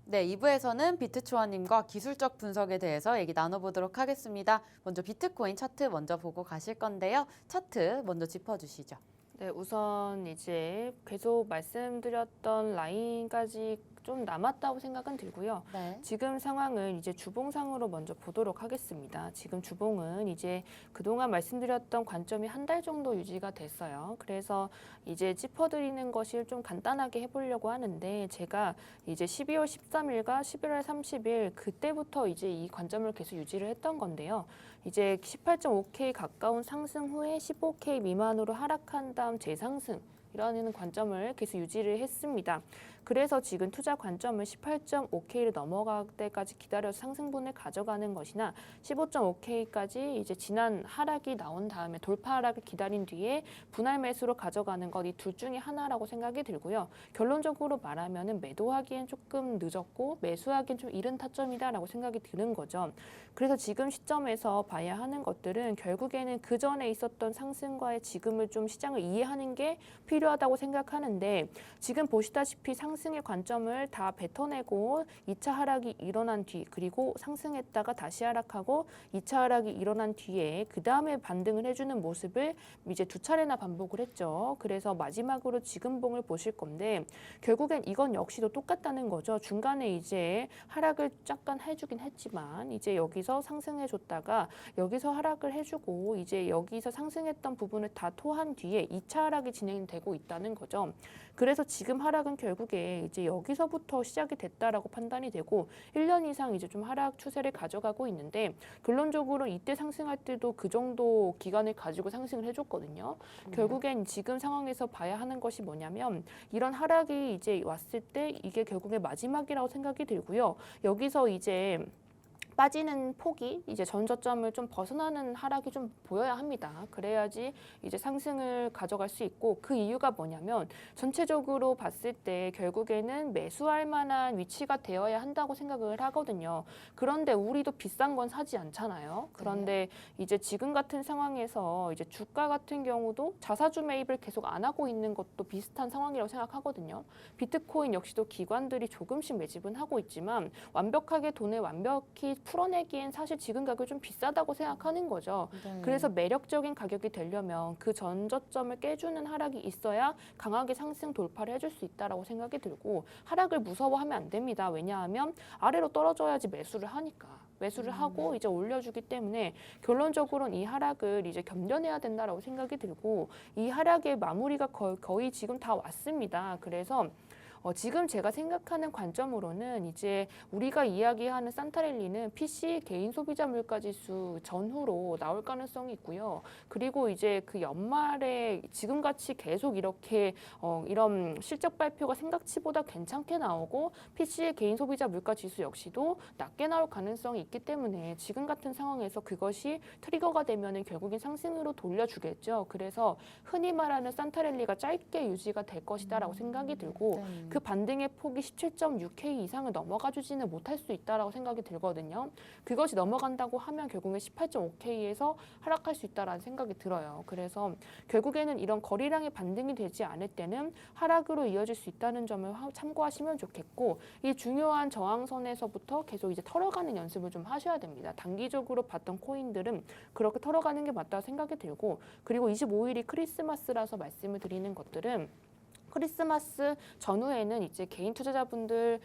네, 2부에서는 비트초아님과 기술적 분석에 대해서 얘기 나눠보도록 하겠습니다. 먼저 비트코인 차트 먼저 보고 가실 건데요. 차트 먼저 짚어주시죠. 네, 우선 이제 계속 말씀드렸던 라인까지 좀 남았다고 생각은 들고요. 네. 지금 상황을 이제 주봉상으로 먼저 보도록 하겠습니다. 지금 주봉은 이제 그동안 말씀드렸던 관점이 한 달 정도 유지가 됐어요. 그래서 이제 짚어드리는 것을 좀 간단하게 해보려고 하는데 제가 이제 12월 13일과 11월 30일 그때부터 이제 이 관점을 계속 유지를 했던 건데요. 이제 18.5K 가까운 상승 후에 15K 미만으로 하락한 다음 재상승 이라는 관점을 계속 유지를 했습니다. 그래서 지금 투자 관점을 18.5K를 넘어갈 때까지 기다려서 상승분을 가져가는 것이나 15.5K까지 이제 지난 하락이 나온 다음에 돌파 하락을 기다린 뒤에 분할 매수로 가져가는 것 이 둘 중에 하나라고 생각이 들고요. 결론적으로 말하면은 매도하기엔 조금 늦었고 매수하기엔 좀 이른 타점이다라고 생각이 드는 거죠. 그래서 지금 시점에서 봐야 하는 것들은 결국에는 그 전에 있었던 상승과의 지금을 좀 시장을 이해하는 게 필요하다고 생각하는데 지금 보시다시피 상승의 관점을 다 뱉어내고 2차 하락이 일어난 뒤 그리고 상승했다가 다시 하락하고 2차 하락이 일어난 뒤에 그 다음에 반등을 해주는 모습을 이제 두 차례나 반복을 했죠. 그래서 마지막으로 지금 봉을 보실 건데 결국엔 이건 역시도 똑같다는 거죠. 중간에 이제 하락을 잠깐 해주긴 했지만 이제 여기서 상승해 줬다가 여기서 하락을 해주고 이제 여기서 상승했던 부분을 다 토한 뒤에 2차 하락이 진행되고 있다는 거죠. 그래서 지금 하락은 결국에 이제 여기서부터 시작이 됐다라고 판단이 되고 1년 이상 이제 좀 하락 추세를 가져가고 있는데 결론적으로 이때 상승할 때도 그 정도 기간을 가지고 상승을 해줬거든요. 결국엔 지금 상황에서 봐야 하는 것이 뭐냐면 이런 하락이 이제 왔을 때 이게 결국에 마지막이라고 생각이 들고요. 여기서 이제 빠지는 폭이 이제 전저점을 좀 벗어나는 하락이 좀 보여야 합니다. 그래야지 이제 상승을 가져갈 수 있고 그 이유가 뭐냐면 전체적으로 봤을 때 결국에는 매수할 만한 위치가 되어야 한다고 생각을 하거든요. 그런데 우리도 비싼 건 사지 않잖아요. 그런데 이제 지금 같은 상황에서 이제 주가 같은 경우도 자사주 매입을 계속 안 하고 있는 것도 비슷한 상황이라고 생각하거든요. 비트코인 역시도 기관들이 조금씩 매집은 하고 있지만 완벽하게 돈을 완벽히 풀어내기엔 사실 지금 가격이 좀 비싸다고 생각하는 거죠. 네. 그래서 매력적인 가격이 되려면 그 전저점을 깨주는 하락이 있어야 강하게 상승 돌파를 해줄 수 있다라고 생각이 들고 하락을 무서워하면 안 됩니다. 왜냐하면 아래로 떨어져야지 매수를 하니까. 매수를 하고 이제 올려주기 때문에 결론적으로는 이 하락을 이제 견뎌내야 된다라고 생각이 들고 이 하락의 마무리가 거의 지금 다 왔습니다. 그래서 지금 제가 생각하는 관점으로는 이제 우리가 이야기하는 산타랠리는 PC 개인 소비자 물가 지수 전후로 나올 가능성이 있고요. 그리고 이제 그 연말에 지금같이 계속 이렇게 이런 실적 발표가 생각치보다 괜찮게 나오고 PC의 개인 소비자 물가 지수 역시도 낮게 나올 가능성이 있기 때문에 지금 같은 상황에서 그것이 트리거가 되면은 결국엔 상승으로 돌려주겠죠. 그래서 흔히 말하는 산타랠리가 짧게 유지가 될 것이다라고 생각이 들고 그 반등의 폭이 17.6K 이상을 넘어가 주지는 못할 수 있다라고 생각이 들거든요. 그것이 넘어간다고 하면 결국엔 18.5K에서 하락할 수 있다라는 생각이 들어요. 그래서 결국에는 이런 거래량의 반등이 되지 않을 때는 하락으로 이어질 수 있다는 점을 참고하시면 좋겠고 이 중요한 저항선에서부터 계속 이제 털어가는 연습을 좀 하셔야 됩니다. 단기적으로 봤던 코인들은 그렇게 털어가는 게 맞다고 생각이 들고 그리고 25일이 크리스마스라서 말씀을 드리는 것들은 크리스마스 전후에는 이제 개인 투자자분들을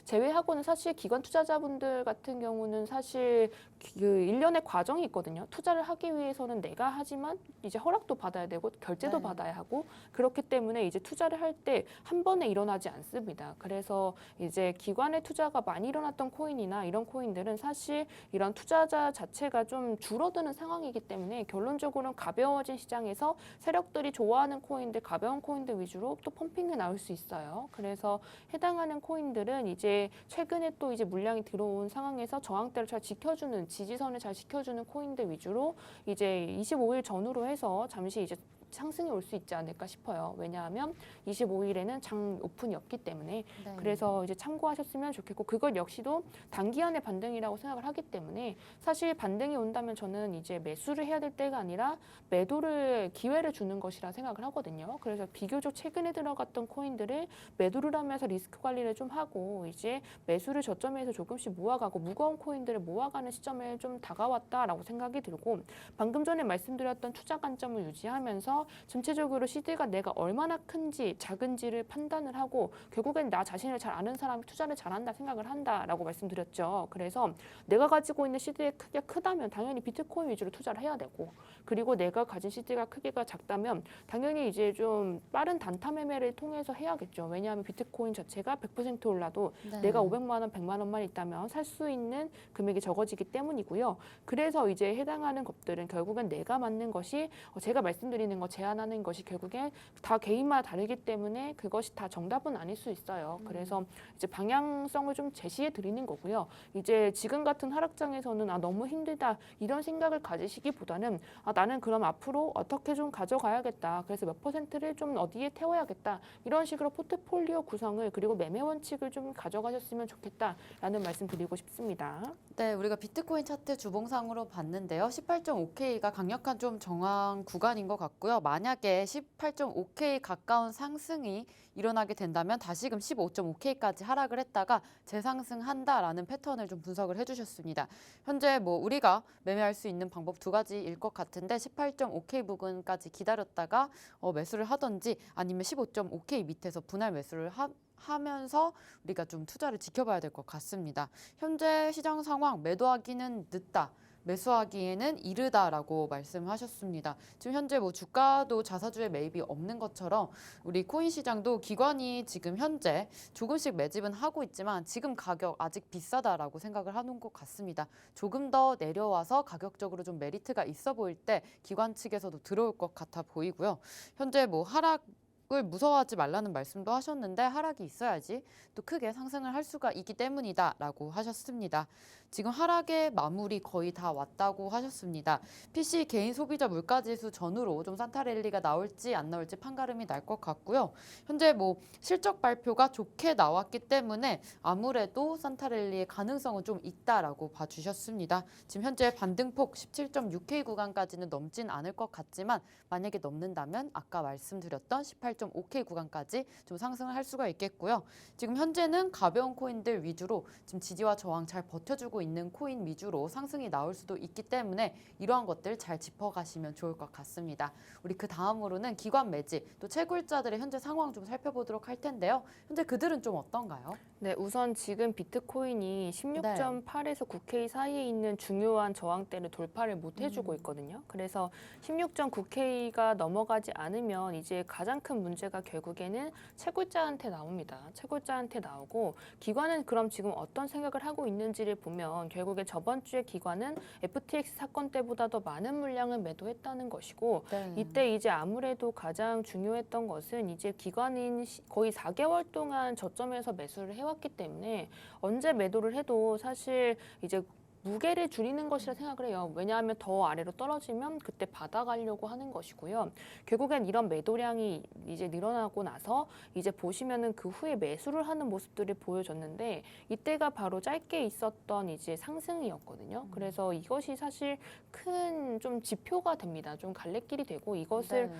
제외하고는 사실 기관 투자자분들 같은 경우는 사실 그 일련의 과정이 있거든요. 투자를 하기 위해서는 내가 하지만 이제 허락도 받아야 되고 결제도 받아야 하고 그렇기 때문에 이제 투자를 할 때 한 번에 일어나지 않습니다. 그래서 이제 기관의 투자가 많이 일어났던 코인이나 이런 코인들은 사실 이런 투자자 자체가 좀 줄어드는 상황이기 때문에 결론적으로는 가벼워진 시장에서 세력들이 좋아하는 코인들, 가벼운 코인들 위주로 또 펌핑이 나올 수 있어요. 그래서 해당하는 코인들은 이제 최근에 또 이제 물량이 들어온 상황에서 저항대를 잘 지켜주는 지지선을 잘 지켜주는 코인들 위주로 이제 25일 전후로 해서 잠시 이제 상승이 올 수 있지 않을까 싶어요. 왜냐하면 25일에는 장 오픈이 없기 때문에 네. 그래서 이제 참고하셨으면 좋겠고 그것 역시도 단기간의 반등이라고 생각을 하기 때문에 사실 반등이 온다면 저는 이제 매수를 해야 될 때가 아니라 매도를 기회를 주는 것이라 생각을 하거든요. 그래서 비교적 최근에 들어갔던 코인들을 매도를 하면서 리스크 관리를 좀 하고 이제 매수를 저점에서 조금씩 모아가고 무거운 코인들을 모아가는 시점에 좀 다가왔다라고 생각이 들고 방금 전에 말씀드렸던 투자 관점을 유지하면서 전체적으로 시드가 내가 얼마나 큰지 작은지를 판단을 하고 결국엔 나 자신을 잘 아는 사람이 투자를 잘한다 생각을 한다라고 말씀드렸죠. 그래서 내가 가지고 있는 시드의 크기가 크다면 당연히 비트코인 위주로 투자를 해야 되고 그리고 내가 가진 시드가 크기가 작다면 당연히 이제 좀 빠른 단타 매매를 통해서 해야겠죠. 왜냐하면 비트코인 자체가 100% 올라도 네. 내가 500만 원, 100만 원만 있다면 살 수 있는 금액이 적어지기 때문이고요. 그래서 이제 해당하는 것들은 결국엔 내가 맞는 것이 제가 말씀드리는 거 제안하는 것이 결국엔 다 개인마다 다르기 때문에 그것이 다 정답은 아닐 수 있어요. 그래서 이제 방향성을 좀 제시해 드리는 거고요. 이제 지금 같은 하락장에서는 너무 힘들다 이런 생각을 가지시기보다는 나는 그럼 앞으로 어떻게 좀 가져가야겠다. 그래서 몇 퍼센트를 좀 어디에 태워야겠다. 이런 식으로 포트폴리오 구성을 그리고 매매 원칙을 좀 가져가셨으면 좋겠다라는 말씀 드리고 싶습니다. 네, 우리가 비트코인 차트 주봉상으로 봤는데요. 18.5K가 강력한 좀 저항 구간인 것 같고요. 만약에 18.5K 가까운 상승이 일어나게 된다면 다시금 15.5K까지 하락을 했다가 재상승한다라는 패턴을 좀 분석을 해주셨습니다. 현재 뭐 우리가 매매할 수 있는 방법 두 가지일 것 같은데 18.5K 부근까지 기다렸다가 매수를 하든지 아니면 15.5K 밑에서 분할 매수를 하면서 우리가 좀 투자를 지켜봐야 될 것 같습니다. 현재 시장 상황 매도하기는 늦다. 매수하기에는 이르다라고 말씀하셨습니다. 지금 현재 뭐 주가도 자사주에 매입이 없는 것처럼 우리 코인 시장도 기관이 지금 현재 조금씩 매집은 하고 있지만 지금 가격 아직 비싸다라고 생각을 하는 것 같습니다. 조금 더 내려와서 가격적으로 좀 메리트가 있어 보일 때 기관 측에서도 들어올 것 같아 보이고요. 현재 뭐 하락을 무서워하지 말라는 말씀도 하셨는데 하락이 있어야지 또 크게 상승을 할 수가 있기 때문이다라고 하셨습니다. 지금 하락의 마무리 거의 다 왔다고 하셨습니다. PC 개인 소비자 물가지수 전후로 좀 산타랠리가 나올지 안 나올지 판가름이 날 것 같고요. 현재 뭐 실적 발표가 좋게 나왔기 때문에 아무래도 산타랠리의 가능성은 좀 있다라고 봐주셨습니다. 지금 현재 반등폭 17.6K 구간까지는 넘진 않을 것 같지만 만약에 넘는다면 아까 말씀드렸던 18.5K 구간까지 좀 상승을 할 수가 있겠고요. 지금 현재는 가벼운 코인들 위주로 지금 지지와 저항 잘 버텨주고 있는 코인 위주로 상승이 나올 수도 있기 때문에 이러한 것들 잘 짚어가시면 좋을 것 같습니다. 우리 그 다음으로는 기관 매집 또 채굴자들의 현재 상황 좀 살펴보도록 할 텐데요. 현재 그들은 좀 어떤가요? 네, 우선 지금 비트코인이 16.8에서 9K 사이에 있는 중요한 저항대를 돌파를 못 해주고 있거든요. 그래서 16.9K가 넘어가지 않으면 이제 가장 큰 문제가 결국에는 채굴자한테 나옵니다. 채굴자한테 나오고 기관은 그럼 지금 어떤 생각을 하고 있는지를 보면 결국에 저번 주에 기관은 FTX 사건 때보다 더 많은 물량을 매도했다는 것이고 네. 이때 이제 아무래도 가장 중요했던 것은 이제 기관인 거의 4개월 동안 저점에서 매수를 해왔기 때문에 언제 매도를 해도 사실 이제 무게를 줄이는 것이라 생각을 해요. 왜냐하면 더 아래로 떨어지면 그때 받아가려고 하는 것이고요. 결국엔 이런 매도량이 이제 늘어나고 나서 이제 보시면은 그 후에 매수를 하는 모습들을 보여줬는데 이때가 바로 짧게 있었던 이제 상승이었거든요. 그래서 이것이 사실 큰 좀 지표가 됩니다. 좀 갈래길이 되고 이것을 네.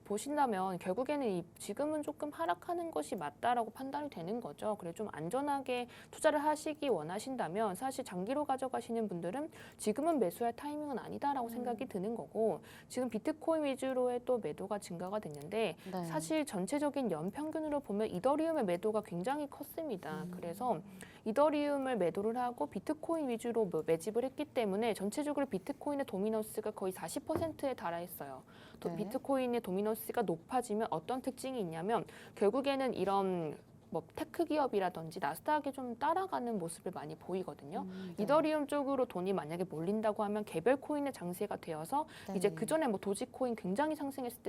보신다면 결국에는 지금은 조금 하락하는 것이 맞다라고 판단이 되는 거죠. 그래 좀 안전하게 투자를 하시기 원하신다면 사실 장기로 가져가시는 분들은 지금은 매수할 타이밍은 아니다라고 생각이 드는 거고 지금 비트코인 위주로의 또 매도가 증가가 됐는데 네. 사실 전체적인 연평균으로 보면 이더리움의 매도가 굉장히 컸습니다. 그래서 이더리움을 매도를 하고 비트코인 위주로 매집을 했기 때문에 전체적으로 비트코인의 도미넌스가 거의 40%에 달하였어요. 또 네. 비트코인의 도미넌스가 높아지면 어떤 특징이 있냐면 결국에는 이런 뭐 테크 기업이라든지 나스닥이 좀 따라가는 모습을 많이 보이거든요. 네. 이더리움 쪽으로 돈이 만약에 몰린다고 하면 개별 코인의 장세가 되어서 네. 이제 그 전에 뭐 도지코인 굉장히 상승했을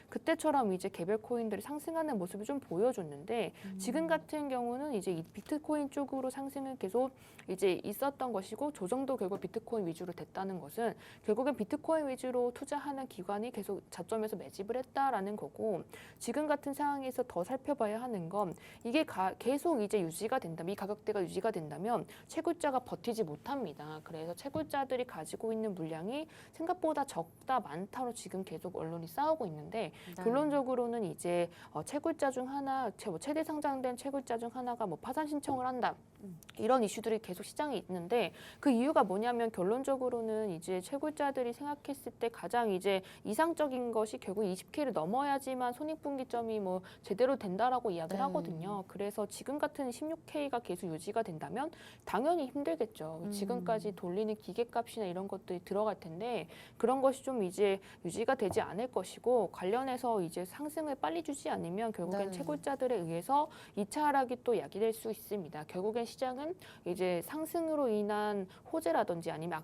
그때처럼 이제 개별 코인들이 상승하는 모습을 좀 보여줬는데 지금 같은 경우는 이제 이 비트코인 쪽으로 상승은 계속 이제 있었던 것이고 조정도 결국 비트코인 위주로 됐다는 것은 결국엔 비트코인 위주로 투자하는 기관이 계속 저점에서 매집을 했다라는 거고 지금 같은 상황에서 더 살펴봐야 하는 건 이게 계속 이제 유지가 된다면 이 가격대가 유지가 된다면 채굴자가 버티지 못합니다. 그래서 채굴자들이 가지고 있는 물량이 생각보다 적다 많다로 지금 계속 언론이 싸우고 있는데 네. 결론적으로는 이제 채굴자 중 하나 최대 상장된 채굴자 중 하나가 뭐 파산 신청을 한다. 이런 이슈들이 계속 시장에 있는데 그 이유가 뭐냐면 결론적으로는 이제 채굴자들이 생각했을 때 가장 이제 이상적인 것이 결국 20K를 넘어야지만 손익분기점이 뭐 제대로 된다라고 이야기를 네. 하거든요. 그래서 지금 같은 16K가 계속 유지가 된다면 당연히 힘들겠죠. 지금까지 돌리는 기계값이나 이런 것들이 들어갈 텐데 그런 것이 좀 이제 유지가 되지 않을 것이고 관련해서 이제 상승을 빨리 주지 않으면 결국엔 네. 채굴자들에 의해서 2차 하락이 또 야기될 수 있습니다. 결국엔 시장은 이제 상승으로 인한 호재라든지 아니면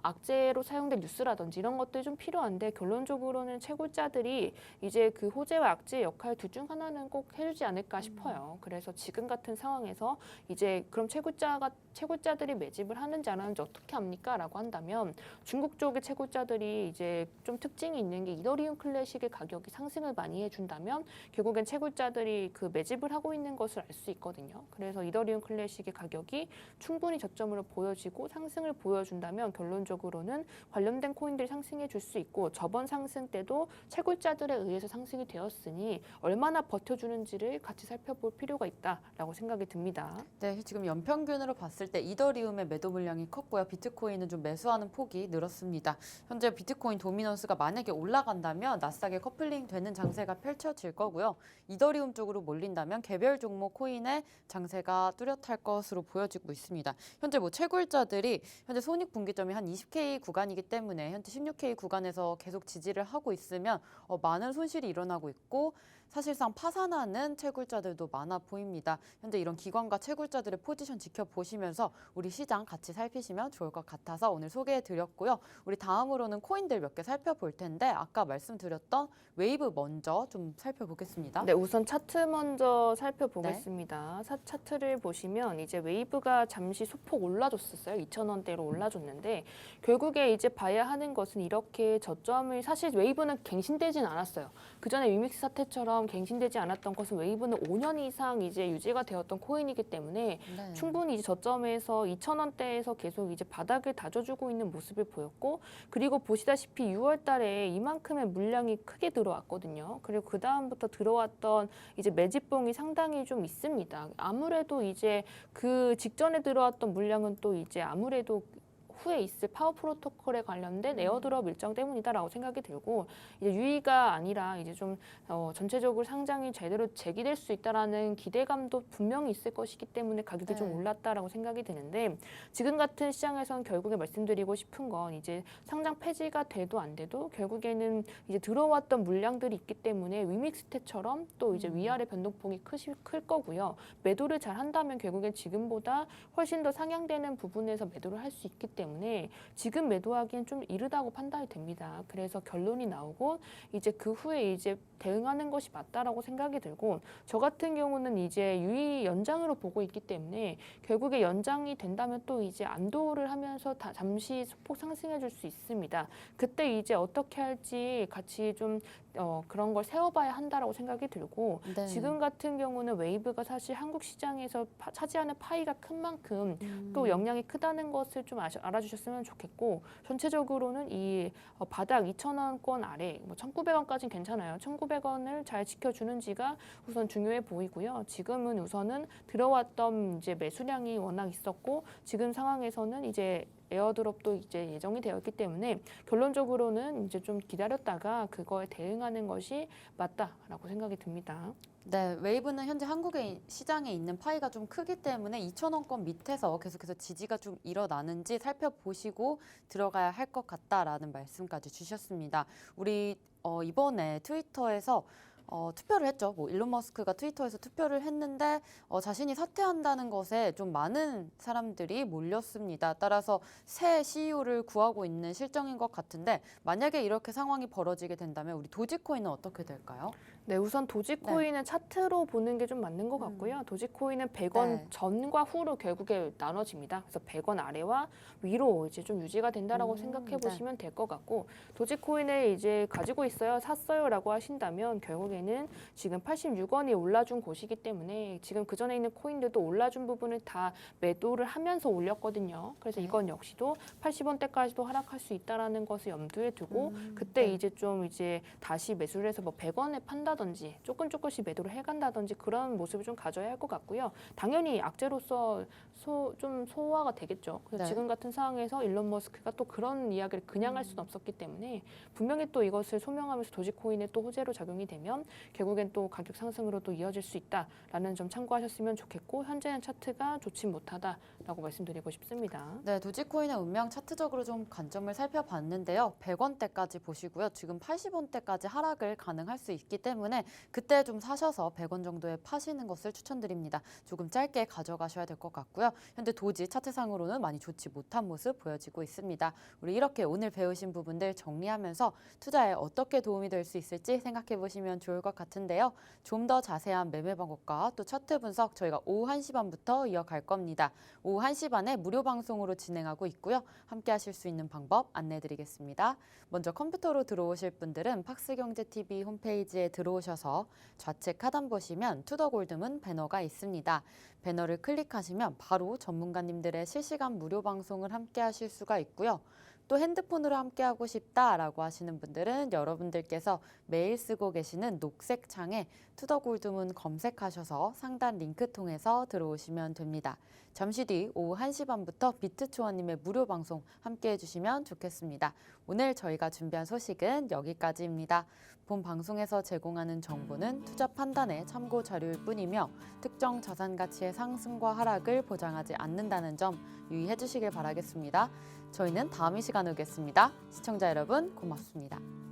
악재로 사용될 뉴스라든지 이런 것들이 좀 필요한데 결론적으로는 채굴자들이 이제 그 호재와 악재의 역할 둘 중 하나는 꼭 해주지 않을까 싶어요. 그래서 지금 같은 상황에서 이제 그럼 채굴자들이 매집을 하는지 안 하는지 어떻게 합니까? 라고 한다면 중국 쪽의 채굴자들이 이제 좀 특징이 있는 게 이더리움 클래식의 가격이 상승을 많이 해준다면 결국엔 채굴자들이 그 매집을 하고 있는 것을 알 수 있거든요. 그래서 이더리움 클래식의 가격이 충분히 저점으로 보여지고 상승을 보여준다면 결론적으로는 관련된 코인들이 상승해 줄 수 있고 저번 상승 때도 채굴자들에 의해서 상승이 되었으니 얼마나 버텨주는지를 같이 살펴볼 필요가 있다라고 생각이 듭니다. 네, 지금 연평균으로 봤을 때 이더리움의 매도 물량이 컸고요. 비트코인은 좀 매수하는 폭이 늘었습니다. 현재 비트코인 도미넌스가 만약에 올라간다면 나스닥에 커플링 되는 장세가 펼쳐질 거고요. 이더리움 쪽으로 몰린다면 개별 종목 코인의 장세가 뚜렷할 것으로 보여지고 있습니다. 현재 뭐 채굴자들이 현재 손익분기점이 한 20K 구간이기 때문에 현재 16K 구간에서 계속 지지를 하고 있으면 많은 손실이 일어나고 있고 사실상 파산하는 채굴자들도 많아 보입니다. 현재 이런 기관과 채굴자들의 포지션 지켜보시면서 우리 시장 같이 살피시면 좋을 것 같아서 오늘 소개해드렸고요. 우리 다음으로는 코인들 몇 개 살펴볼 텐데 아까 말씀드렸던 웨이브 먼저 좀 살펴보겠습니다. 네, 우선 차트 먼저 살펴보겠습니다. 차트를 보시면 이제 웨이브가 잠시 소폭 올라줬었어요. 2,000원대로 올라줬는데 결국에 이제 봐야 하는 것은 이렇게 저점을 사실 웨이브는 갱신되진 않았어요. 그 전에 위믹스 사태처럼 갱신되지 않았던 것은 웨이브는 5년 이상 이제 유지가 되었던 코인이기 때문에 네. 충분히 이제 저점에서 2,000원대에서 계속 이제 바닥을 다져주고 있는 모습을 보였고 그리고 보시다시피 6월 달에 이만큼의 물량이 크게 들어왔거든요. 그리고 그 다음부터 들어왔던 이제 매집봉이 상당히 좀 있습니다. 아무래도 이제 그 직전에 들어왔던 물량은 또 이제 아무래도 후에 있을 파워 프로토콜에 관련된 에어드롭 일정 때문이다라고 생각이 들고 이제 유의가 아니라 이제 좀 전체적으로 상장이 제대로 재기될 수 있다라는 기대감도 분명히 있을 것이기 때문에 가격이 좀 올랐다라고 생각이 드는데 지금 같은 시장에서는 결국에 말씀드리고 싶은 건 이제 상장 폐지가 돼도 안 돼도 결국에는 이제 들어왔던 물량들이 있기 때문에 위믹스 때처럼 또 이제 위아래 변동폭이 클 거고요. 매도를 잘 한다면 결국엔 지금보다 훨씬 더 상향되는 부분에서 매도를 할 수 있기 때문에 지금 매도하기엔 좀 이르다고 판단이 됩니다. 그래서 결론이 나오고 이제 그 후에 이제 대응하는 것이 맞다라고 생각이 들고 저 같은 경우는 이제 유의 연장으로 보고 있기 때문에 결국에 연장이 된다면 또 이제 안도를 하면서 잠시 소폭 상승해 줄 수 있습니다. 그때 이제 어떻게 할지 같이 좀 그런 걸 세워봐야 한다라고 생각이 들고 네. 지금 같은 경우는 웨이브가 사실 한국 시장에서 차지하는 파이가 큰 만큼 또 영향이 크다는 것을 좀 알아주셨으면 좋겠고 전체적으로는 이 바닥 2,000원권 아래 뭐 1,900원까지는 괜찮아요. 1,900원을 잘 지켜주는지가 우선 중요해 보이고요. 지금은 우선은 들어왔던 이제 매수량이 워낙 있었고 지금 상황에서는 이제 에어드롭도 이제 예정이 되어 있기 때문에 결론적으로는 이제 좀 기다렸다가 그거에 대응하는 것이 맞다라고 생각이 듭니다. 네, 웨이브는 현재 한국의 시장에 있는 파이가 좀 크기 때문에 2,000원권 밑에서 계속해서 지지가 좀 일어나는지 살펴보시고 들어가야 할 것 같다라는 말씀까지 주셨습니다. 우리 이번에 트위터에서 투표를 했죠. 뭐 일론 머스크가 트위터에서 투표를 했는데 자신이 사퇴한다는 것에 좀 많은 사람들이 몰렸습니다. 따라서 새 CEO를 구하고 있는 실정인 것 같은데 만약에 이렇게 상황이 벌어지게 된다면 우리 도지코인은 어떻게 될까요? 네, 우선 도지코인은 차트로 보는 게 좀 맞는 것 같고요. 도지코인은 100원 네. 전과 후로 결국에 나눠집니다. 그래서 100원 아래와 위로 이제 좀 유지가 된다라고 생각해 네. 보시면 될 것 같고, 도지코인을 이제 가지고 있어요, 샀어요라고 하신다면 결국에는 지금 86원이 올라준 곳이기 때문에 지금 그 전에 있는 코인들도 올라준 부분을 다 매도를 하면서 올렸거든요. 그래서 네. 이건 역시도 80원대까지도 하락할 수 있다라는 것을 염두에 두고 그때 네. 이제 다시 매수를 해서 뭐 100원에 판다든지 조금씩 매도를 해간다든지 그런 모습을 좀 가져야 할 것 같고요. 당연히 악재로서 좀 소화가 되겠죠. 그래서 네. 지금 같은 상황에서 일론 머스크가 또 그런 이야기를 그냥 할 수는 없었기 때문에 분명히 또 이것을 소명하면서 도지코인에 또 호재로 작용이 되면 결국엔 또 가격 상승으로 또 이어질 수 있다라는 점 참고하셨으면 좋겠고, 현재는 차트가 좋지 못하다라고 말씀드리고 싶습니다. 네, 도지코인의 운명 차트적으로 좀 관점을 살펴봤는데요. 100원대까지 보시고요. 지금 80원대까지 하락을 가능할 수 있기 때문에 그때 좀 사셔서 100원 정도에 파시는 것을 추천드립니다. 조금 짧게 가져가셔야 될 것 같고요. 현재 도지 차트상으로는 많이 좋지 못한 모습 보여지고 있습니다. 우리 이렇게 오늘 배우신 부분들 정리하면서 투자에 어떻게 도움이 될 수 있을지 생각해 보시면 좋을 것 같은데요. 좀 더 자세한 매매 방법과 또 차트 분석 저희가 오후 1시 반부터 이어갈 겁니다. 오후 1시 반에 무료 방송으로 진행하고 있고요. 함께 하실 수 있는 방법 안내해 드리겠습니다. 먼저 컴퓨터로 들어오실 분들은 팍스경제TV 홈페이지에 들어오셔서 좌측 하단 보시면 투더골드문 배너가 있습니다. 배너를 클릭하시면 바로 전문가님들의 실시간 무료 방송을 함께 하실 수가 있고요. 또 핸드폰으로 함께하고 싶다라고 하시는 분들은 여러분들께서 매일 쓰고 계시는 녹색 창에 투더골드문 검색하셔서 상단 링크 통해서 들어오시면 됩니다. 잠시 뒤 오후 1시 반부터 비트초원님의 무료 방송 함께해 주시면 좋겠습니다. 오늘 저희가 준비한 소식은 여기까지입니다. 본 방송에서 제공하는 정보는 투자 판단의 참고 자료일 뿐이며 특정 자산 가치의 상승과 하락을 보장하지 않는다는 점 유의해 주시길 바라겠습니다. 저희는 다음 이 시간에 오겠습니다. 시청자 여러분 고맙습니다.